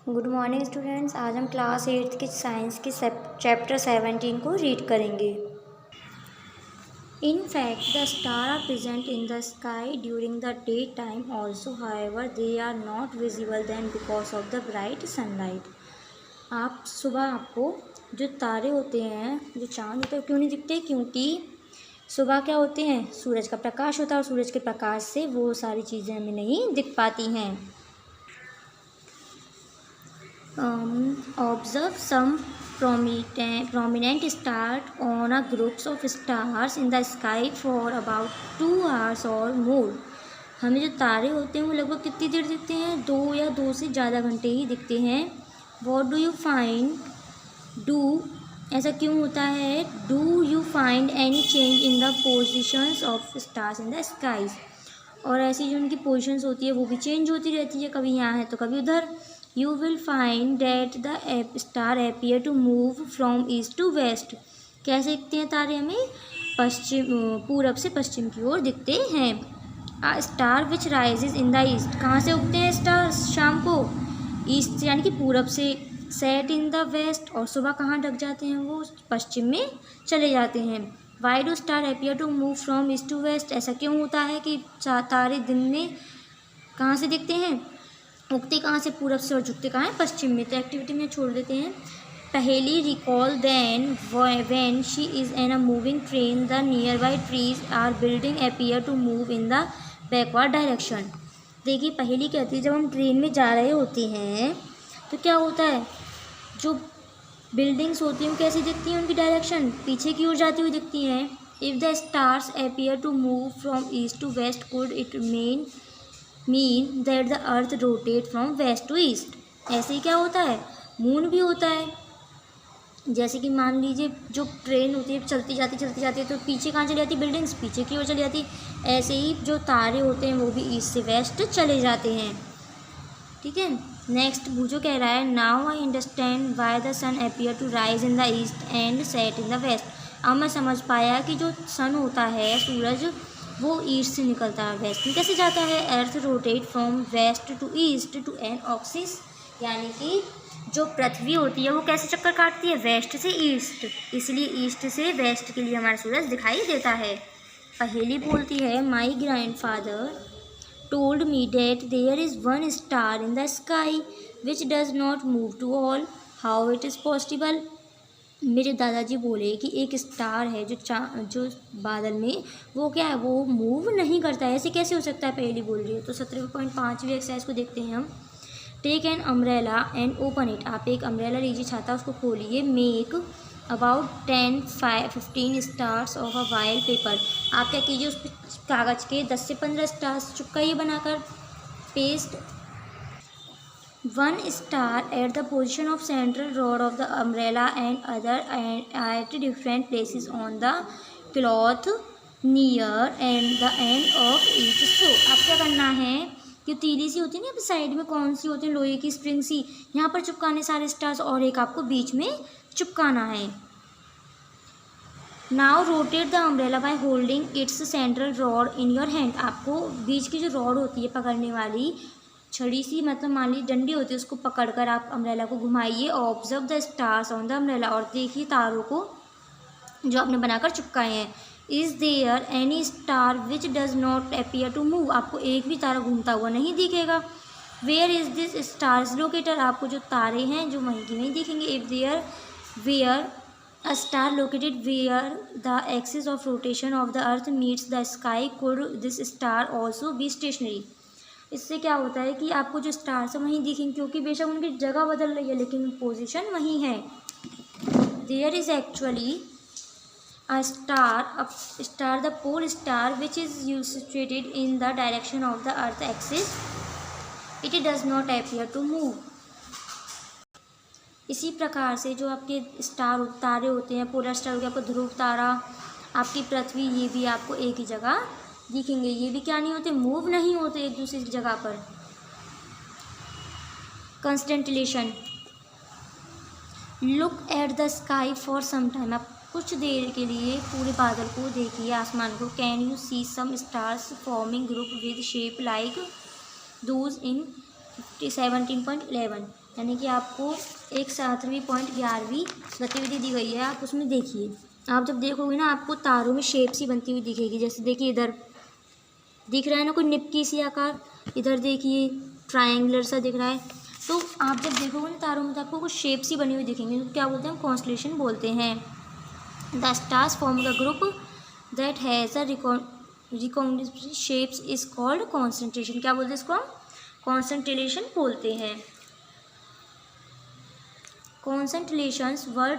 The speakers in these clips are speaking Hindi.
Good morning students. आज हम क्लास 8th की साइंस की चैप्टर 17 को रीड करेंगे। In fact the star are present in the sky during the day time also, however they are not visible then because of the bright sunlight. आप सुबह आपको जो तारे होते हैं, जो चांद होता है, क्यों नहीं दिखते? क्योंकि सुबह क्या होते हैं, सूरज का प्रकाश होता है और सूरज के प्रकाश से वो सारी चीज़ें हमें नहीं दिख पाती हैं। Observe some prominent stars on a groups of stars in the sky for about 2 hours or more। हमें जो तारे होते हैं वो लगभग कितनी देर दिखते हैं? 2 या 2 से ज़्यादा घंटे ही दिखते हैं। What do you find? ऐसा क्यों होता है? Do you find any change in the positions of stars in the skies? और ऐसी जो उनकी पोजिशंस होती है वो भी चेंज होती रहती है, कभी यहाँ है तो कभी उधर। You will find that the star appear to move from east to west। कैसे दिखते हैं तारे? हमें पूरब से पश्चिम की ओर दिखते हैं। A star which rises in the east, कहाँ से उगते हैं स्टार शाम को? ईस्ट यानी कि पूरब से। Set in the west, और सुबह कहाँ ढक जाते हैं? वो पश्चिम में चले जाते हैं। Why do star appear to move from east to west? ऐसा क्यों होता है कि तारे दिन में कहाँ से दिखते हैं? उगते कहाँ से? पूरब से, और झुकते कहाँ है? पश्चिम में। तो एक्टिविटी में छोड़ देते हैं। Paheli recall then when she is in a moving train the near by trees or building appear to move in the backward direction. देखिए, पहेली कहती है जब हम ट्रेन में जा रहे होते हैं तो क्या होता है, जो बिल्डिंग्स होती हैं वो कैसी दिखती हैं? उनकी डायरेक्शन पीछे की ओर जाती हुई दिखती हैं। If the stars appear to move from east to west could it mean that the earth rotate from west to east. ऐसे ही क्या होता है, मून भी होता है। जैसे कि मान लीजिए जो ट्रेन होती है चलती जाती है तो पीछे कहाँ चली जाती है? बिल्डिंग्स पीछे की ओर चली जाती है। ऐसे ही जो तारे होते हैं वो भी ईस्ट से वेस्ट चले जाते हैं। ठीक है। नेक्स्ट भूजो कह रहा है, now I understand why the sun appear to rise in the east and set in the west. अब मैं समझ पाया कि जो सन होता है, सूरज, वो ईस्ट से निकलता है, वेस्ट में कैसे जाता है? Earth rotate from west to east to an axis, यानी कि जो पृथ्वी होती है वो कैसे चक्कर काटती है? वेस्ट से ईस्ट, इसलिए ईस्ट से वेस्ट के लिए हमारा सूरज दिखाई देता है। पहेली बोलती है, माई grandfather told me that there is one star in the sky which does not move to all. How it is possible? मेरे दादाजी बोले कि एक स्टार है जो बादल में, वो क्या है, वो मूव नहीं करता है। ऐसे कैसे हो सकता है? पहली बोल रही है। तो 17.5वीं एक्सरसाइज को देखते हैं हम। Take an umbrella and open it. आप एक अम्ब्रेला लीजिए, छाता, उसको खोलिए। Make about 10-15 stars of a wild paper. आप क्या कीजिए, उस कागज़ के 10 से 15 स्टार्स चिपकाइए बनाकर। Paste 1 star at the position of central rod of the umbrella and other at different places on the cloth near and the end of each stroke. आप क्या करना है कि तीली सी होती है ना, अभी साइड में कौन सी होती है, लोहे की स्प्रिंग सी, यहाँ पर चिपकाने सारे स्टार्स, और एक आपको बीच में चिपकाना है। Now rotate the umbrella by holding it's central rod in your hand. आपको बीच की जो रॉड होती है पकड़ने वाली, छड़ी सी, मतलब मान ली डंडी होती है, उसको पकड़कर आप अम्ब्रेला को घुमाइए। Observe the stars on the umbrella, और देखिए तारों को जो आपने बनाकर चिपकाए हैं। Is there any star which does not appear to move. आपको एक भी तारा घूमता हुआ नहीं दिखेगा। Where is this stars located. आपको जो तारे हैं जो वहीं की वहीं दिखेंगे। If there were a star located where the axis of rotation of the earth meets the sky, could this star also be stationary? इससे क्या होता है कि आपको जो स्टार्स हैं वहीं दिखेंगे, क्योंकि बेशक उनकी जगह बदल रही है लेकिन पोजीशन वहीं है। There is actually a star the pole star which is situated in the direction of the earth axis. It does not appear to move. इसी प्रकार से जो आपके स्टार तारे होते हैं, पोलर स्टार हो गया, आपको ध्रुव तारा, आपकी पृथ्वी, ये भी आपको एक ही जगह दिखेंगे। ये भी क्या नहीं होते, मूव नहीं होते एक दूसरी जगह पर। Constellation, look at the sky for some time. आप कुछ देर के लिए पूरे बादल को देखिए, आसमान को। Can you see some stars forming group with shape like those in 17.11। यानी कि आपको एक 7.11वीं गतिविधि दी गई है, आप उसमें देखिए। आप जब देखोगे ना आपको तारों में शेप सी बनती हुई दिखेगी। जैसे देखिए इधर दिख रहा है ना कोई निपकी सी आकार, इधर देखिए ट्रायंगुलर सा दिख रहा है। तो आप जब देखोगे ना तारों में तो आपको कुछ शेप सी बनी हुई दिखेंगी, तो क्या बोलते हैं, कॉन्स्टलेशन बोलते हैं। The stars form the group that has a recognisable shapes is called concentration. क्या बोलते हैं इसको, हम कॉन्सेंट्रेशन बोलते हैं। Constellations were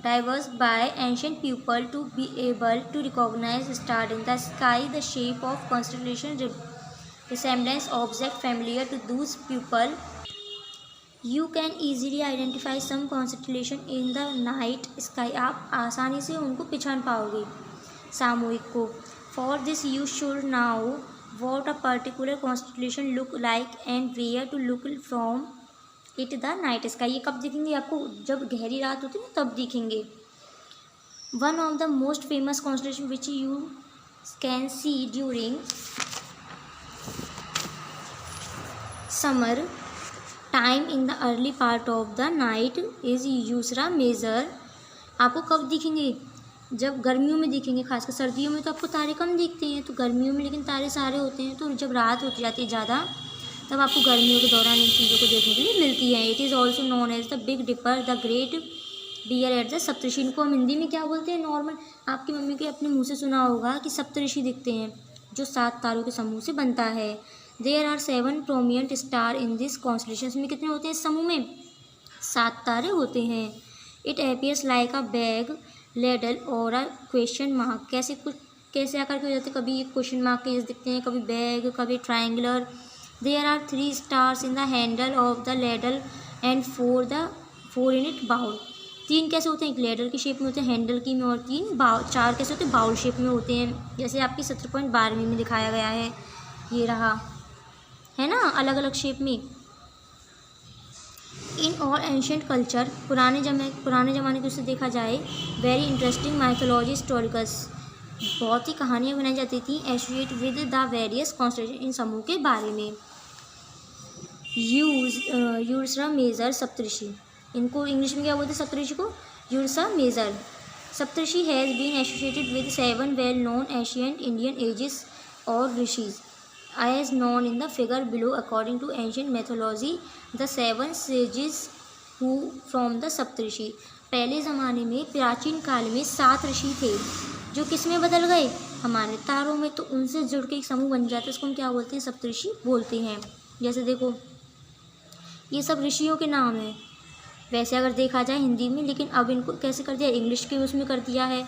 devised by ancient people to be able to recognize stars in the sky. The shape of constellation resembles objects familiar to those people. You can easily identify some constellation in the night sky. आप आसानी से उनको पहचान पाओगे सामूहिक को। For this you should know what a particular constellation look like and where to look from it the night sky. ये कब दिखेंगे आपको, जब गहरी रात होती है ना तब दिखेंगे। One of the most famous constellation which you can see during summer time in the early part of the night is यूसरा मेजर। आपको कब दिखेंगे, जब गर्मियों में दिखेंगे। खासकर सर्दियों में तो आपको तारे कम दिखते हैं, तो गर्मियों में लेकिन तारे सारे होते हैं। तो जब रात होती जाती है ज़्यादा तब आपको गर्मियों के दौरान इन चीज़ों को देखने के लिए मिलती है। It is also known as the Big Dipper, the Great Deer at the Saptarishi. इनको हम हिंदी में क्या बोलते हैं, नॉर्मल आपकी मम्मी के अपने मुँह से सुना होगा कि सप्तऋषि दिखते हैं, जो 7 तारों के समूह से बनता है। There are 7 prominent star in this constellation. में कितने होते हैं इस समूह में, 7 तारे होते हैं। It appears like a bag, ladle और अ क्वेश्चन मार्क। कैसे आकर के हो जाते हैं, कभी क्वेश्चन मार्क के जैसे दिखते हैं, कभी बैग, कभी triangular. There are 3 stars in the handle of the ladle and 4 in its bowl. 3 कैसे होते हैं, एक लेडल की शेप में होते हैं, हैंडल की में, और 4 कैसे होते हैं, बाउल शेप में होते हैं। जैसे आपकी 17.12वीं में दिखाया गया है, ये रहा है ना, अलग अलग शेप में। इन ऑल एंशियंट कल्चर, पुराने ज़माने के उससे देखा जाए, वेरी इंटरेस्टिंग माइथोलॉजी हिस्टोरिकल्स, बहुत ही कहानियाँ बनाई जाती थी associated with the various constellation, इन समूह के बारे में। यूर्सा मेजर सप्तऋषि, इनको इंग्लिश में क्या बोलते हैं सप्तऋषि को, Ursa Major. Saptarishi has been associated with 7 well known ancient Indian ages और rishis as known in the figure below. According to ancient mythology, the 7 sages who from the सप्तऋषि, पहले ज़माने में प्राचीन काल में 7 ऋषि थे जो किस में बदल गए, हमारे तारों में। तो उनसे जुड़ के एक समूह बन जाता है, इसको हम क्या बोलते हैं, सप्तऋषि बोलते हैं। जैसे देखो ये सब ऋषियों के नाम हैं वैसे अगर देखा जाए हिंदी में, लेकिन अब इनको कैसे कर दिया, इंग्लिश के उसमें कर दिया है।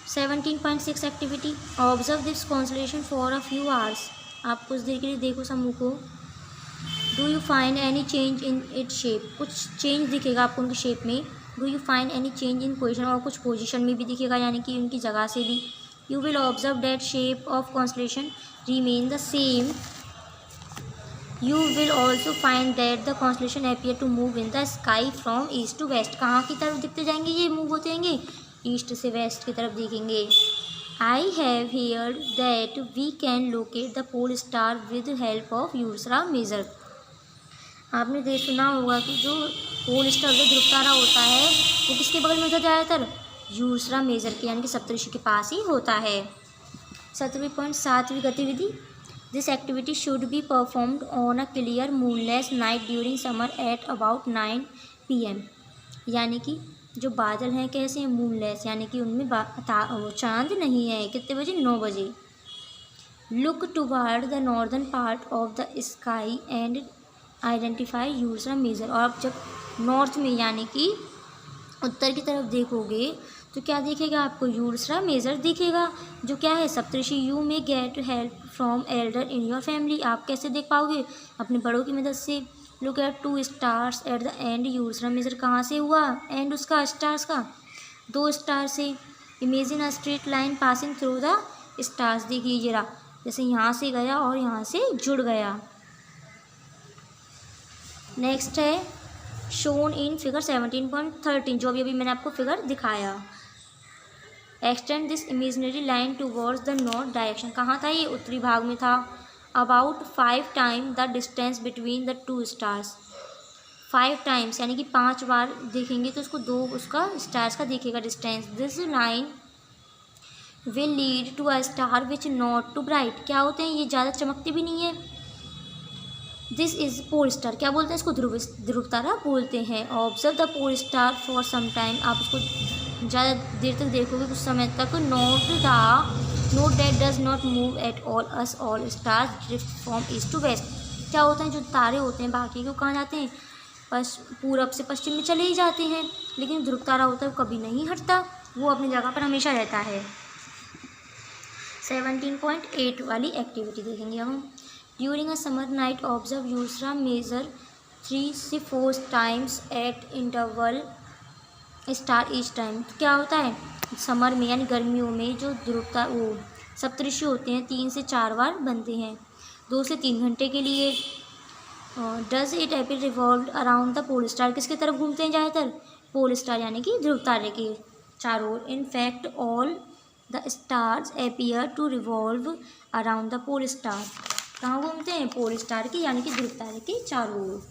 17.6 activity, observe this constellation for a few hours. आप कुछ देर के लिए देखो समूह को। Do you find any change in it shape, कुछ चेंज दिखेगा आपको उनकी शेप में। Do you find any change in position, और कुछ पोजिशन में भी दिखेगा, यानी कि उनकी जगह से भी। You will observe that shape of constellation remain the same. You will also find that the constellation appear to move in the sky from east to west. कहाँ की तरफ दिखते जाएंगे, ये मूव होते जाएंगे, ईस्ट से वेस्ट की तरफ दिखेंगे। I have heard that we can locate the pole star with help of Ursa Major. आपने सुना होगा कि जो पोल स्टार जो ध्रुव तारा होता है वो किसके बगल में होता है ज़्यादातर, यूर्सा मेजर के, यानी कि सप्तऋषि के पास ही होता है। 17.7वीं गतिविधि, this activity should be performed on a clear moonless night during summer at about 9 PM। यानी कि जो बादल हैं कैसे हैं, मूनलेस, यानी कि उनमें चांद नहीं है। कितने बजे, 9 बजे। Look toward the northern part of the sky and identify Ursa Major. और आप जब नॉर्थ में यानी कि उत्तर की तरफ देखोगे तो क्या दिखेगा आपको, यूर्सा मेजर दिखेगा, जो क्या है Saptarishi. You may get help from elder in your family. आप कैसे देख पाओगे, अपने बड़ों की मदद से। Look at 2 stars at the end, Ursa Major कहाँ से हुआ, एंड उसका स्टार्स का 2 स्टार से। Imagine a straight line passing through the stars, देखिए जरा जैसे यहाँ से गया और यहाँ से जुड़ गया। नेक्स्ट है शोन इन फिगर 17.13, जो अभी मैंने आपको फिगर दिखाया। Extend this imaginary line towards the north direction, कहाँ था ये, उत्तरी भाग में था। About 5 time the distance between the two stars. 5 times यानी कि 5 बार देखेंगे तो उसका स्टार्स का दिखेगा distance. This line will lead to a star which not too bright. क्या होते हैं ये, ज़्यादा चमकते भी नहीं है। दिस इज पोल स्टार, क्या बोलते हैं इसको, ध्रुव तारा बोलते हैं। Observe the pole star for some time, आप उसको ज़्यादा देर तक देखोगे, कुछ समय तक। Note that does not move at all, as all stars drift from east to west. क्या होता है, जो तारे होते हैं बाकी के कहाँ जाते हैं, पूरब से पश्चिम में चले ही जाते हैं, लेकिन ध्रुव तारा होता है वो कभी नहीं हटता, वो अपनी जगह पर हमेशा रहता है। 17.8 वाली एक्टिविटी देखेंगे हम। During a summer night observe यूसरा मेजर 3 से 4 times at interval star each time. क्या होता है, समर में यानी गर्मियों में जो वो सप्तऋषि होते हैं 3 से 4 बार बनते हैं 2 से 3 घंटे के लिए। Does it appear revolve around the pole star, किसकी तरफ घूमते हैं ज़्यादातर, पोल स्टार यानी कि ध्रुव तारे के चारों ओर। In fact all the stars appear to revolve around the pole star. कहाँ घूमते हैं, पोल स्टार के यानी कि ध्रुव तारे के चारों ओर।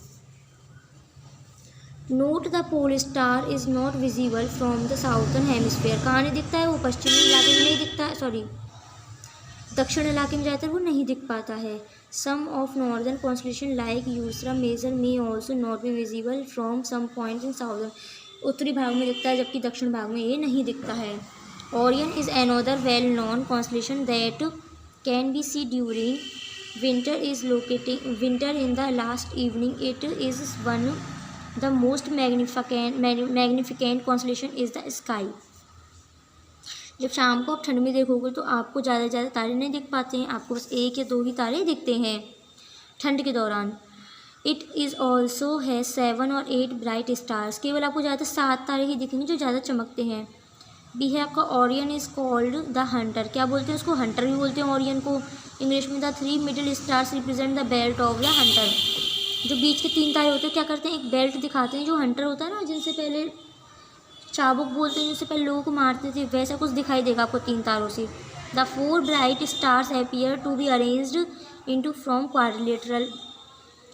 Note the pole star is not visible from the southern hemisphere. कहाँ नहीं दिखता है वो, पश्चिमी इलाके में नहीं दिखता है, सॉरी दक्षिण इलाके में ज़्यादातर वो नहीं दिख पाता है। Some of northern constellation like यूसरा Major may also not be visible from some point in southern. उत्तरी भाग में दिखता है जबकि दक्षिण भाग में ये नहीं दिखता है। Orion is another well known constellation that can be see during winter in the last evening. It is one the most magnificent constellation is the sky. जब शाम को आप ठंड में देखोगे तो आपको ज़्यादा से ज़्यादा तारे नहीं दिख पाते हैं, आपको बस 1 या 2 ही तारे दिखते हैं ठंड के दौरान। इट इज़ ऑल्सो है 7 और 8 ब्राइट स्टार्स, केवल आपको ज़्यादा 7 तारे ही दिखेंगे जो ज़्यादा चमकते हैं। बिहेव का Orion is called the Hunter, क्या बोलते हैं उसको, हंटर भी बोलते हैं ओरियन को। इंग्लिश में the 3 middle stars represent the belt of the Hunter. जो बीच के 3 तारे होते हैं क्या करते हैं, एक बेल्ट दिखाते हैं। जो हंटर होता है ना, जिनसे पहले चाबुक बोलते हैं, जिनसे पहले लोगों को मारते थे, वैसा कुछ दिखाई देगा आपको 3 तारों से। The 4 bright stars appear to be arranged into from quadrilateral,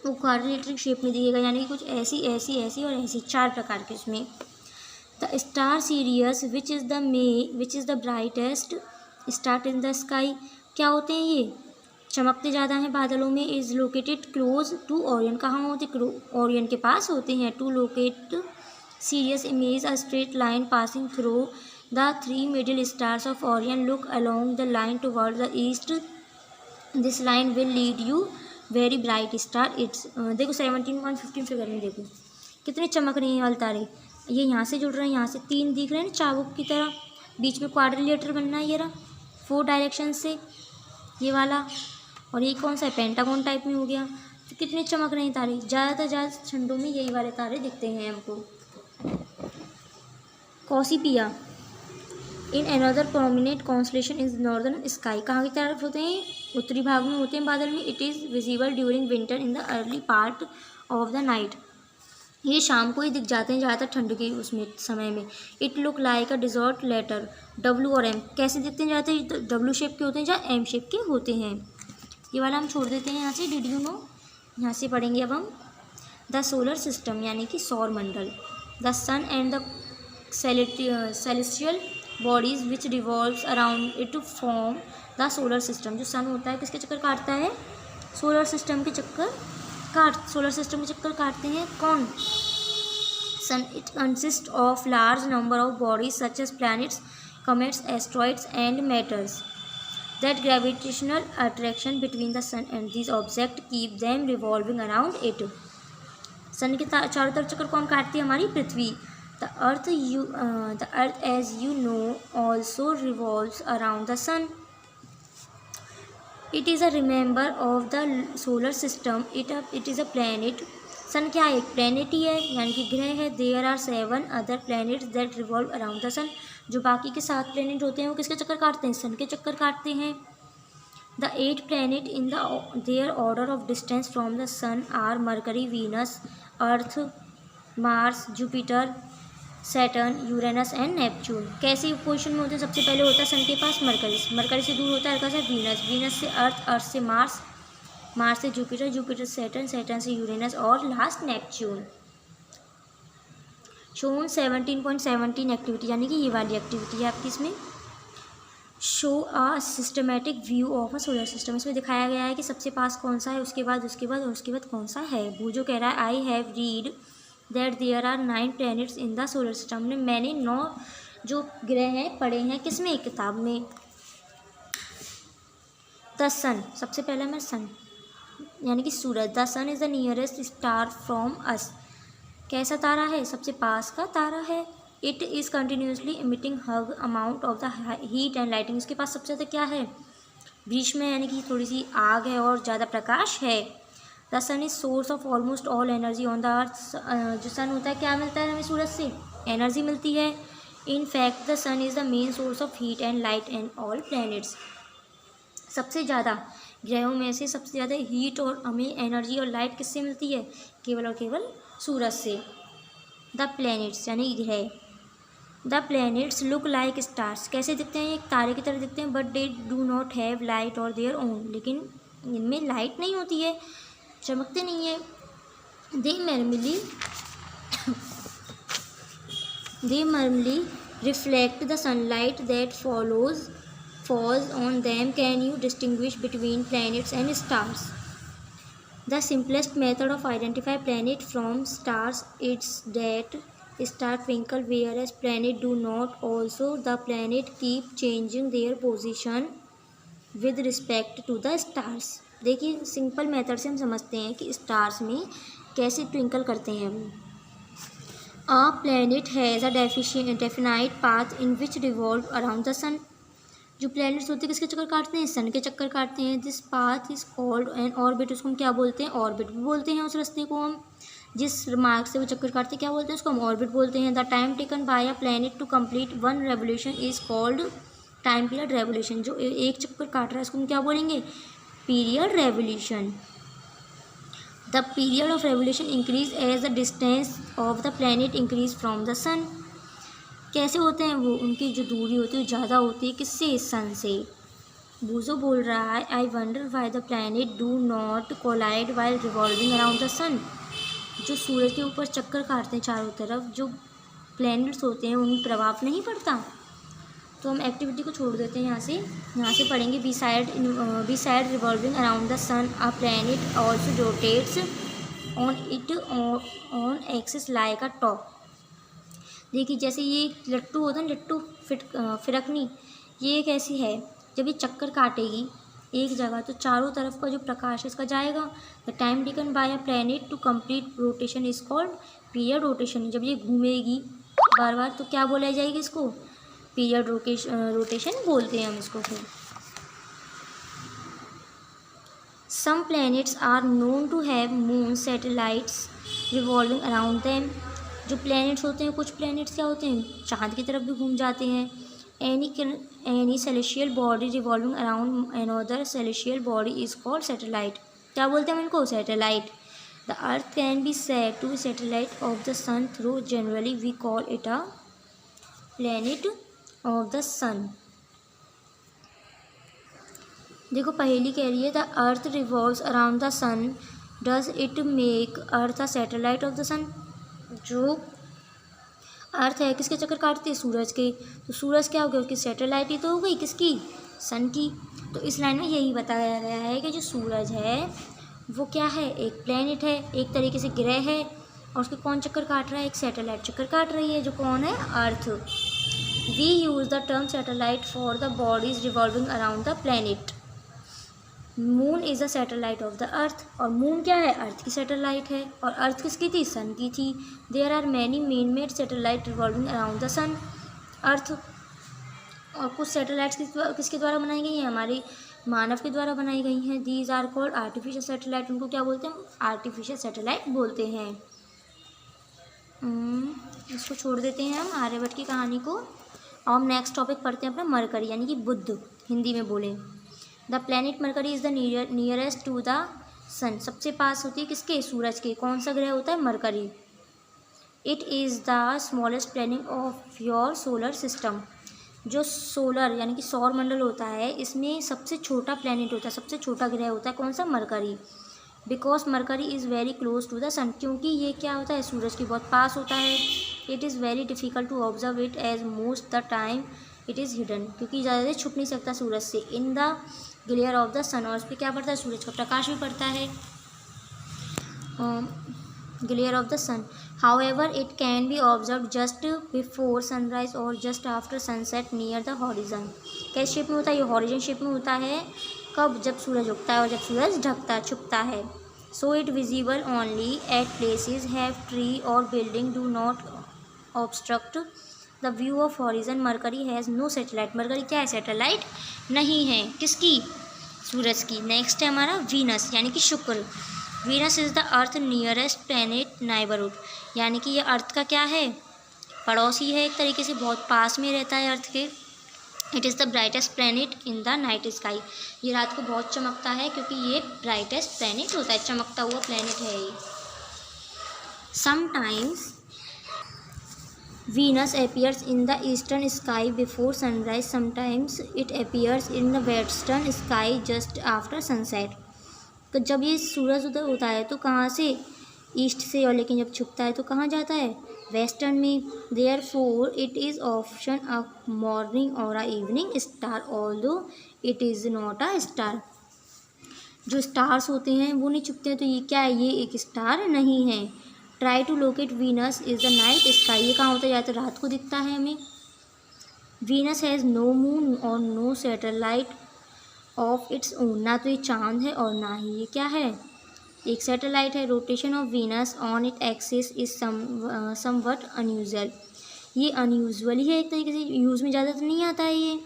वो क्वाड्रिलेटरल शेप में दिखेगा, यानी कि कुछ ऐसी ऐसी ऐसी और ऐसी 4 प्रकार के उसमें। The star Sirius which is the brightest star in the sky, क्या होते हैं ये, चमकते ज़्यादा हैं बादलों में। Is located close to Orion, कहाँ होते, ओरियन के पास होते हैं। To locate Sirius image a straight line passing through the 3 middle stars of Orion. Look along the line toward the east, this line will lead you very bright star it's. देखो 17.15 फिगर में देखो कितने चमक रहे हैं वाले तारे। ये यहाँ से जुड़ रहे हैं, यहाँ से 3 दिख रहे हैं ना चाबुक की तरह, बीच में क्वाड्रिलेटर बनना है ये रहा 4 डायरेक्शन से ये वाला, और ये कौन सा है, पेंटागन टाइप में हो गया। तो कितने चमक रहे हैं तारे, ज़्यादातर ज़्यादा ठंडों में यही वाले तारे दिखते हैं हमको। Cassiopeia in another prominent constellation is northern sky, कहाँ की तरफ होते हैं, उत्तरी भाग में होते हैं बादल में। It is visible during winter in the early part of the night, ये शाम को ही दिख जाते हैं ज़्यादातर ठंड के उसमें समय में। It look like a desert letter, W और एम कैसे दिखते हैं, ज़्यादातर डब्ल्यू शेप के होते हैं या एम शेप के होते हैं। ये वाला हम छोड़ देते हैं यहाँ से, डिड यू नो, यहाँ से पढ़ेंगे अब हम। द सोलर सिस्टम यानी कि सौर मंडल, the sun and the celestial bodies which revolves around it to form the solar system. जो सन होता है किसके चक्कर काटता है, सोलर सिस्टम के चक्कर काटते हैं कौन, sun. It consist of large number of bodies such as planets, comets, asteroids and matters that gravitational attraction between the sun and these object keep them revolving around it. Sun के चारों तरफ चक्कर कौन काटती है, हमारी पृथ्वी। The earth as you know also revolves around the sun. It is a remember of the solar system, it is a planet. Sun क्या है, एक प्लैनेट ही है यानी कि ग्रह है। There are 7 other planets that revolve around the sun, जो बाकी के 7 प्लैनेट होते हैं वो किसके चक्कर काटते हैं, सन के चक्कर काटते हैं। The 8 planet in their order of distance from the sun are Mercury, Venus, Earth, Mars, Jupiter, Saturn, Uranus and Neptune. कैसी पोजीशन में होते हैं, सबसे पहले होता है सन के पास मरकरी से दूर होता है हल्का सा वीनस, वीनस से अर्थ, अर्थ से मार्स, मार्स से जुपिटर, जुपिटर सैटर्न, सैटर्न से यूरेनस और लास्ट नेपच्यून। शोन 17.17 एक्टिविटी, यानी कि ये वाली एक्टिविटी है आपकी इसमें। Show a systematic view of a solar system, इसमें दिखाया गया है कि सबसे पास कौन सा है, उसके बाद और उसके बाद कौन सा है। भूजो कह रहा है I have read that there are 9 planets in the solar system, ने मैंने 9 जो ग्रह हैं पढ़े हैं किसमें, एक किताब में। द सन, सबसे पहला मैं सन यानी कि सूरज। The sun is the nearest star from us, कैसा तारा है, सबसे पास का तारा है। It is continuously emitting huge amount of the heat and lighting, इसके पास सबसे ज़्यादा क्या है, भीष्म में, यानी कि थोड़ी सी आग है और ज़्यादा प्रकाश है। The sun is source of almost all energy on the earth, जो सन होता है क्या मिलता है हमें सूरज से, एनर्जी मिलती है। In fact the sun is the main source of heat and light and all planets, सबसे ज़्यादा ग्रहों में से सबसे ज़्यादा हीट और हमें एनर्जी और लाइट किससे मिलती है, केवल और केवल सूरज से। द प्लैनेट्स यानी ग्रह, the planets look like stars, कैसे दिखते हैं, एक तारे की तरह दिखते हैं, but they do not have light और देयर ओन, लेकिन इनमें लाइट नहीं होती है, चमकते नहीं है। They normally reflect the sunlight that falls on them. Can you distinguish between planets and stars? The simplest method of identify planet from stars is that star twinkle whereas planet do not. Also the planet keep changing their position with respect to the stars. देखिए सिंपल मेथड से हम समझते हैं कि स्टार्स में कैसे ट्विंकल करते हैं वो। A planet has a definite path in which revolve around the sun. जो प्लैनेट्स होते हैं किसके चक्कर काटते हैं, सन के चक्कर काटते हैं। This path is called an orbit, उसको हम क्या बोलते हैं, ऑर्बिट भी बोलते हैं उस रास्ते को हम, जिस मार्ग से वो चक्कर काटते हैं क्या बोलते हैं, उसको हम ऑर्बिट बोलते हैं। The time taken by a planet to complete one revolution is called time period revolution, जो एक चक्कर काट रहा है उसको हम क्या बोलेंगे, period revolution. The period of revolution increase as the distance of the planet increase from the sun, कैसे होते हैं वो, उनकी जो दूरी होती है वो ज़्यादा होती है किससे, सन से। बूजो बोल रहा है I wonder why the planet do not collide while revolving around the sun, जो सूरज के ऊपर चक्कर काटते हैं चारों तरफ, जो प्लैनेट्स होते हैं उनमें प्रभाव नहीं पड़ता। तो हम एक्टिविटी को छोड़ देते हैं, यहाँ से पढ़ेंगे beside revolving around the sun a planet also rotates on axis like a top. देखिए जैसे ये लट्टू होता है, लट्टू फिरकनी, ये कैसी है, जब ये चक्कर काटेगी एक जगह तो चारों तरफ का जो प्रकाश है इसका जाएगा। The time taken by a planet to complete rotation is called period rotation, जब ये घूमेगी बार बार तो क्या बोला जाएगी इसको, पीरियड रोटेशन बोलते हैं हम इसको। फिर some planets are known to have moon satellites revolving around them, जो प्लैनेट्स होते हैं कुछ प्लैनेट्स क्या होते हैं चांद की तरफ भी घूम जाते हैं। Any celestial body revolving around another celestial body is called satellite, क्या बोलते हैं हम इनको, satellite. The earth can be said to be satellite of the sun though generally we call it a planet of the sun. देखो पहेली कह रही है the earth revolves around the sun, does it make earth a satellite of the sun, जो अर्थ है किसके चक्कर काटती है, सूरज के, तो सूरज क्या हो गया, उसकी सैटेलाइट ही तो हो गई किसकी, सन की। तो इस लाइन में यही बताया गया है कि जो सूरज है वो क्या है, एक प्लैनेट है, एक तरीके से ग्रह है, और उसके कौन चक्कर काट रहा है, एक सैटेलाइट चक्कर काट रही है, जो कौन है, earth. We use the term satellite for the bodies revolving around the planet. Moon is the satellite of the earth, और मून क्या है, अर्थ की सैटेलाइट है, और अर्थ किसकी थी, सन की थी। There are many man made satellite revolving around the sun, earth. और कुछ सैटेलाइट्स किसके द्वारा बनाई गई हैं, हमारे मानव के द्वारा बनाई गई हैं। These are called artificial satellite, उनको क्या बोलते हैं, आर्टिफिशियल सैटेलाइट बोलते हैं। इसको छोड़ देते हैं हम आर्यभट्ट की कहानी को, और हम नेक्स्ट टॉपिक पढ़ते हैं अपना मरकरी यानी कि बुध, हिंदी में बोले। The planet Mercury is the nearest to the sun, सबसे पास होती है किसके, सूरज के। कौन सा ग्रह होता है, mercury. It is the smallest planet of your solar system, जो सोलर यानी कि सौर मंडल होता है, इसमें सबसे छोटा प्लैनेट होता है, सबसे छोटा ग्रह होता है कौन सा? Mercury. Because Mercury is very close to the sun, क्योंकि ये क्या होता है? सूरज के बहुत पास होता है। It is very difficult to observe it as most the time it is hidden, क्योंकि ज़्यादा देर छुप नहीं सकता सूरज से। In the glare of the sun, और उस पर क्या पड़ता है? सूरज का प्रकाश भी पड़ता है। glare of the sun. However, it can be observed just before sunrise or just after sunset near the horizon. कैसे शेप में होता है? ये हॉरिजन शेप में होता है। कब? जब सूरज उगता है और जब सूरज ढकता छुपता है। So it visible only at places have tree or building do not obstruct the view of horizon. Mercury has no satellite. Mercury क्या है? सैटेलाइट नहीं है। किसकी? सूरज की। नेक्स्ट है हमारा वीनस यानी कि शुक्र। Venus is the earth nearest planet neighbourhood, यानी कि ये अर्थ का क्या है? पड़ोसी है, एक तरीके से बहुत पास में रहता है अर्थ के। It is the brightest planet in the night sky, ये रात को बहुत चमकता है क्योंकि ये ब्राइटेस्ट प्लैनेट होता है, चमकता हुआ प्लैनेट है ये। Sometimes Venus appears in the eastern sky before sunrise. Sometimes it appears in the western sky just after sunset. तो जब ये सूरज उदय होता है तो कहाँ से? ईस्ट से, और लेकिन जब छुपता है तो कहाँ जाता है? वेस्टर्न में। Therefore it is often a morning or a evening star, although it is not a star. जो स्टार्स होते हैं वो नहीं छुपते हैं, तो ये क्या है? ये एक स्टार नहीं है। Try to locate Venus is the night sky, ये कहाँ होता है? या तो रात को दिखता है हमें। वीनस हैज़ नो मून और no satellite of its own, ना तो ये चांद है और ना ही ये क्या है? एक सैटेलाइट है। Rotation of Venus on it axis is somewhat unusual, ये अनयूजुअल ही है एक तरीके से, यूज़ में ज़्यादा तो नहीं आता है ये।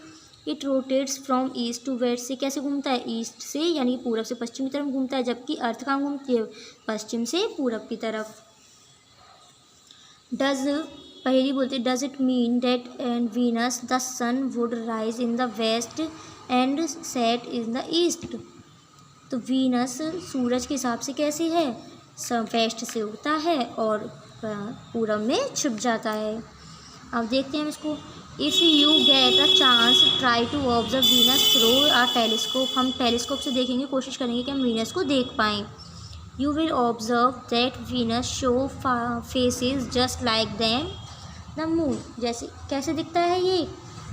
It rotates from east to west, से कैसे घूमता है? ईस्ट से यानी कि पूरब से पश्चिम की तरफ घूमता है, जबकि अर्थ कहाँ घूमती है? पश्चिम से पूरब की तरफ। डज पहली बोलते does it mean that and Venus the sun would rise in the west and set in the east, तो वीनस सूरज के हिसाब से कैसे है? वेस्ट से उगता है और पूरब में छुप जाता है। अब देखते हैं हम इसको। If you get a chance try to observe Venus through a telescope, हम टेलीस्कोप से देखेंगे, कोशिश करेंगे कि हम वीनस को देख पाएँ। You will observe that Venus show faces just like them the moon, जैसे कैसे दिखता है ये?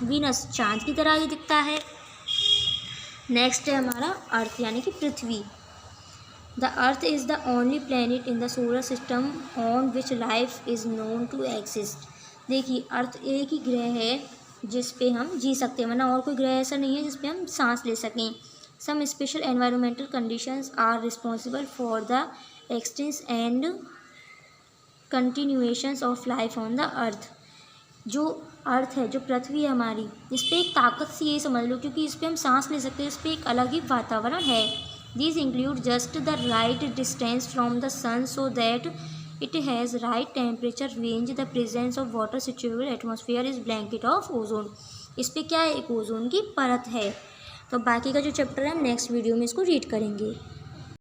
वीनस चांद की तरह ही दिखता है। नेक्स्ट है हमारा अर्थ यानी कि पृथ्वी। The earth is the only planet in the solar system on which life is known to exist. देखिए, अर्थ एक ही ग्रह है जिस पे हम जी सकते हैं, वरना और कोई ग्रह ऐसा नहीं है जिस पे हम सांस ले सकें। Some special environmental conditions are responsible for the existence and continuations of life on the earth. जो अर्थ है, जो पृथ्वी है हमारी, इस पर एक ताकत सी ये समझ लो, क्योंकि इस पर हम सांस ले सकते हैं, इस पर एक अलग ही वातावरण है। These include just the right distance from the sun so that it has right temperature range, the presence of water, situable atmosphere is blanket of ozone. इस पर क्या है? एक ओजोन की परत है। तो बाकी का जो चैप्टर है हम नेक्स्ट वीडियो में इसको रीड करेंगे।